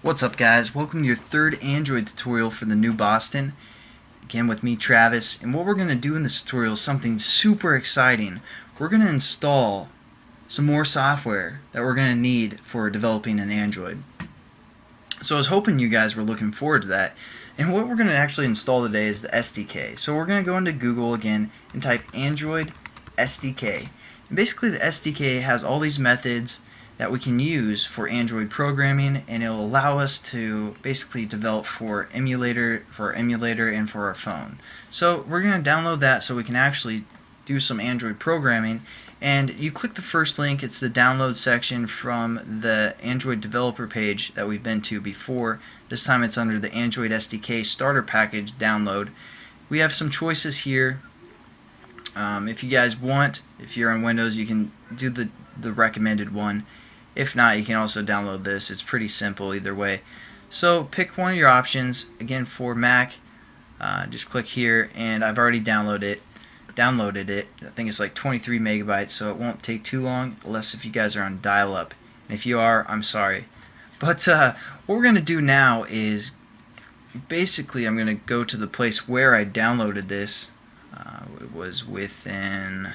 What's up, guys? Welcome to your third Android tutorial for the new Boston. Again with me, Travis, and what we're going to do in this tutorial is something super exciting. We're going to install some more software that we're going to need for developing an Android. So I was hoping you guys were looking forward to that. And what we're going to actually install today is the SDK. So we're going to go into Google again and type Android SDK. And basically the SDK has all these methods that we can use for Android programming, and it'll allow us to basically develop for Emulator, and for our phone. So we're going to download that so we can actually do some Android programming. And you click the first link. It's the download section from the Android developer page that we've been to before. This time it's under the Android SDK starter package download. We have some choices here. If you guys want, if you're on Windows, you can do the recommended one. If not, you can also download this. It's pretty simple either way. So pick one of your options. Again, for Mac, just click here, and I've already downloaded it. I think it's like 23 megabytes, so it won't take too long, unless if you guys are on dial-up. And if you are, I'm sorry. But what we're going to do now is basically I'm going to go to the place where I downloaded this. It was within.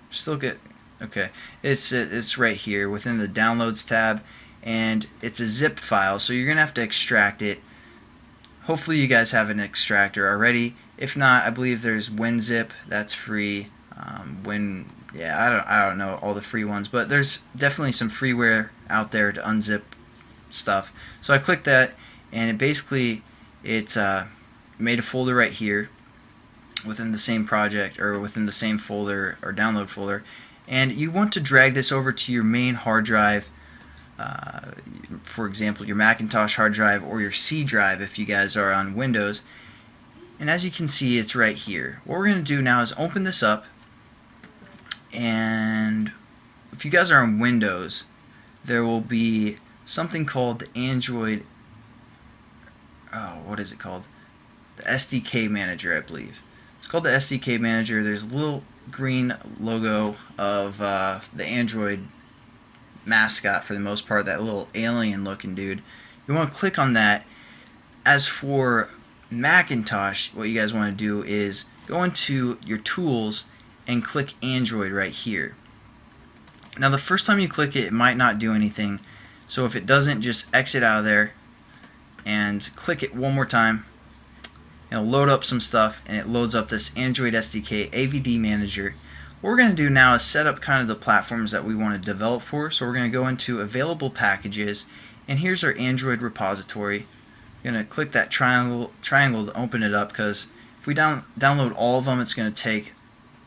Still good. Okay, it's right here within the Downloads tab, and it's a zip file, so you're gonna have to extract it. Hopefully you guys have an extractor already. If not, I believe there's WinZip, that's free. I don't know all the free ones, but there's definitely some freeware out there to unzip stuff. So I clicked that, and it basically made a folder right here within the same project, or within the same folder or download folder. And you want to drag this over to your main hard drive, for example your Macintosh hard drive or your C drive if you guys are on Windows. And as you can see, it's right here. What we're going to do now is open this up, and if you guys are on Windows, there will be something called the Android, what is it called? The SDK Manager, I believe. It's called the SDK Manager. There's a little green logo of the Android mascot for the most part, that little alien looking dude. You want to click on that. As for Macintosh, what you guys want to do is go into your tools and click Android right here. Now the first time you click it, it might not do anything, so if it doesn't, just exit out of there and click it one more time. It'll load up some stuff, and it loads up this Android SDK AVD Manager. What we're going to do now is set up kind of the platforms that we want to develop for. So we're going to go into Available Packages, and here's our Android repository. We're going to click that triangle to open it up, because if we download all of them, it's going to take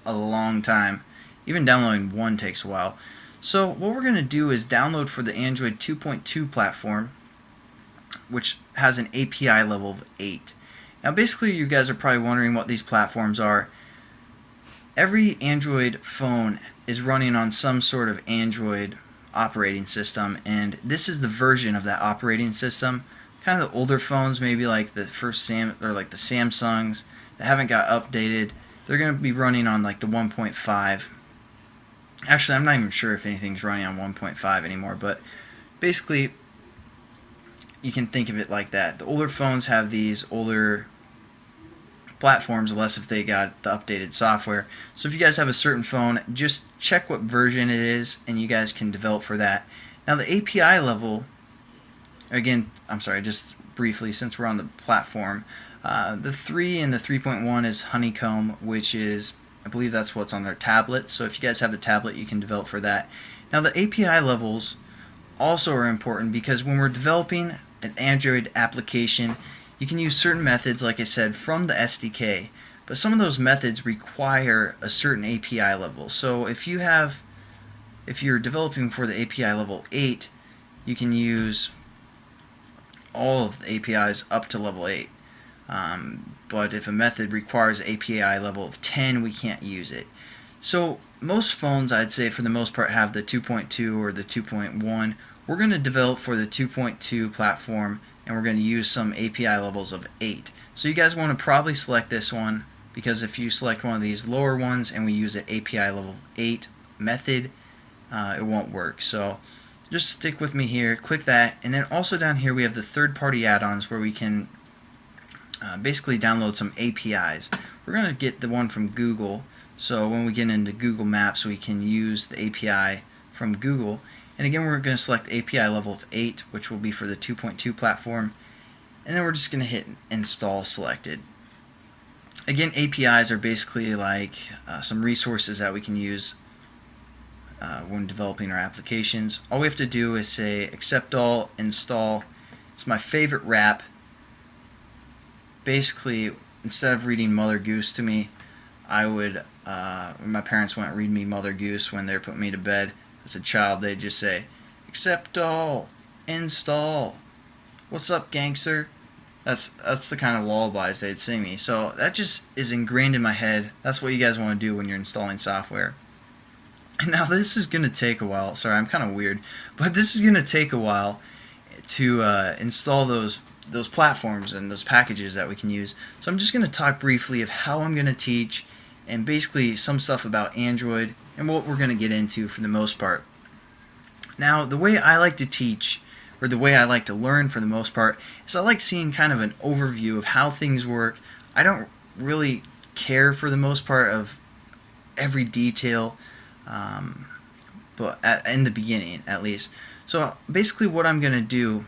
a long time. Even downloading one takes a while. So what we're going to do is download for the Android 2.2 platform, which has an API level of 8. Now basically you guys are probably wondering what these platforms are. Every Android phone is running on some sort of Android operating system, and this is the version of that operating system. Kind of the older phones, maybe like the like the Samsungs that haven't got updated, they're going to be running on like the 1.5. Actually, I'm not even sure if anything's running on 1.5 anymore, but basically you can think of it like that. The older phones have these older platforms, unless if they got the updated software. So if you guys have a certain phone, just check what version it is, and you guys can develop for that. Now the API level, again, I'm sorry, just briefly, since we're on the platform, the 3 and the 3.1 is Honeycomb, which is, I believe that's what's on their tablet. So if you guys have a tablet, you can develop for that. Now the API levels also are important, because when we're developing an Android application, you can use certain methods, like I said, from the SDK, but some of those methods require a certain API level. So if you're developing for the API level 8, you can use all of the APIs up to level 8. But if a method requires API level of 10, we can't use it. So most phones, I'd say for the most part, have the 2.2 or the 2.1. We're going to develop for the 2.2 platform, and we're going to use some API levels of 8. So you guys want to probably select this one, because if you select one of these lower ones and we use an API level 8 method, it won't work. So just stick with me here, click that, and then also down here we have the third-party add-ons where we can basically download some APIs. We're going to get the one from Google, so when we get into Google Maps we can use the API from Google. And again, we're going to select API level of 8, which will be for the 2.2 platform, and then we're just going to hit install selected. Again, APIs are basically like some resources that we can use when developing our applications. All we have to do is say accept all, install. It's my favorite wrap. Basically, instead of reading Mother Goose to me, I would, my parents wouldn't read me Mother Goose when they were putting me to bed as a child. They'd just say, accept all, install. What's up, gangster? That's the kind of lullabies they'd sing me. So that just is ingrained in my head. That's what you guys want to do when you're installing software. And now this is going to take a while. Sorry, I'm kind of weird. But this is going to take a while to install those platforms and those packages that we can use. So I'm just going to talk briefly of how I'm going to teach and basically some stuff about Android and what we're going to get into for the most part. Now, the way I like to teach, or the way I like to learn for the most part, is I like seeing kind of an overview of how things work. I don't really care for the most part of every detail, but in the beginning at least. So basically what I'm going to do,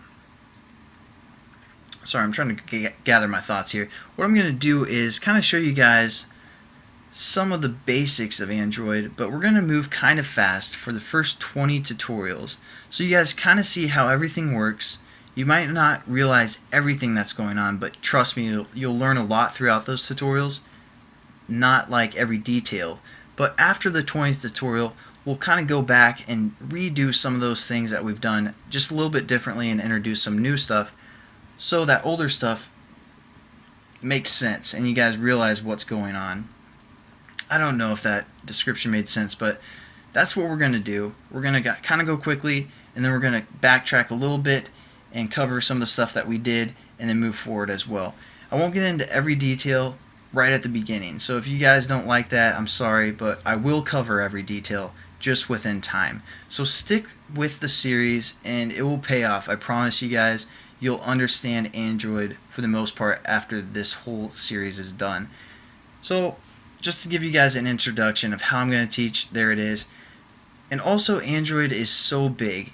sorry, I'm trying to gather my thoughts here. What I'm going to do is kind of show you guys some of the basics of Android, but we're going to move kind of fast for the first 20 tutorials, so you guys kind of see how everything works. You might not realize everything that's going on, but trust me, you'll learn a lot throughout those tutorials. Not like every detail, but after the 20th tutorial, we'll kind of go back and redo some of those things that we've done just a little bit differently and introduce some new stuff, so that older stuff makes sense and you guys realize what's going on. I don't know if that description made sense, but that's what we're going to do. We're going to kind of go quickly, and then we're going to backtrack a little bit and cover some of the stuff that we did, and then move forward as well. I won't get into every detail right at the beginning, so if you guys don't like that, I'm sorry, but I will cover every detail just within time. So stick with the series, and it will pay off. I promise you guys, you'll understand Android for the most part after this whole series is done. So just to give you guys an introduction of how I'm going to teach, there it is. And also, Android is so big.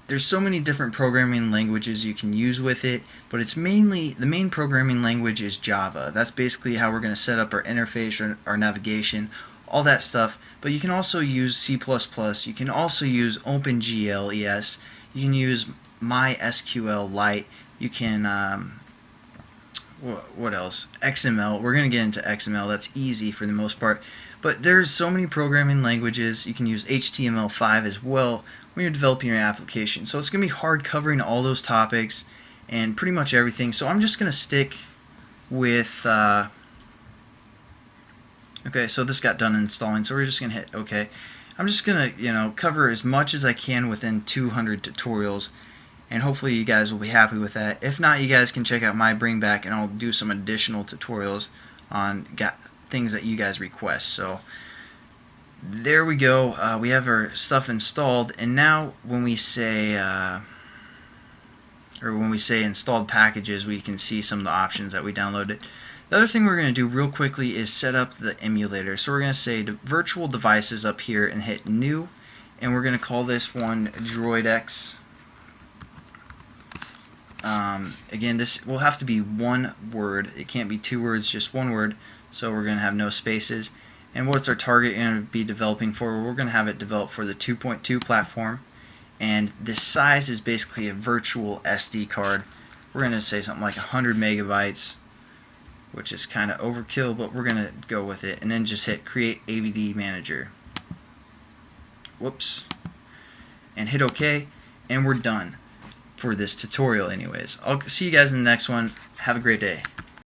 There's so many different programming languages you can use with it, but it's mainly, the main programming language is Java. That's basically how we're going to set up our interface, or our navigation, all that stuff. But you can also use C++, you can also use OpenGL, you can use MySQLite, you can what else? XML. We're going to get into XML. That's easy for the most part. But there's so many programming languages. You can use HTML5 as well when you're developing your application. So it's going to be hard covering all those topics and pretty much everything. So I'm just going to stick with... okay, so this got done installing, so we're just going to hit OK. I'm just going to, cover as much as I can within 200 tutorials. And hopefully you guys will be happy with that. If not, you guys can check out my bring back, and I'll do some additional tutorials on things that you guys request. So there we go. We have our stuff installed, and now when we say installed packages, we can see some of the options that we downloaded. The other thing we're going to do real quickly is set up the emulator. So we're going to say virtual devices up here and hit new, and we're going to call this one DroidX. Again, this will have to be one word. It can't be two words, just one word. So we're going to have no spaces. And what's our target going to be developing for? We're going to have it developed for the 2.2 platform. And this size is basically a virtual SD card. We're going to say something like 100 megabytes, which is kind of overkill, but we're going to go with it. And then just hit Create AVD Manager. Whoops. And hit OK. And we're done for this tutorial anyways. I'll see you guys in the next one. Have a great day.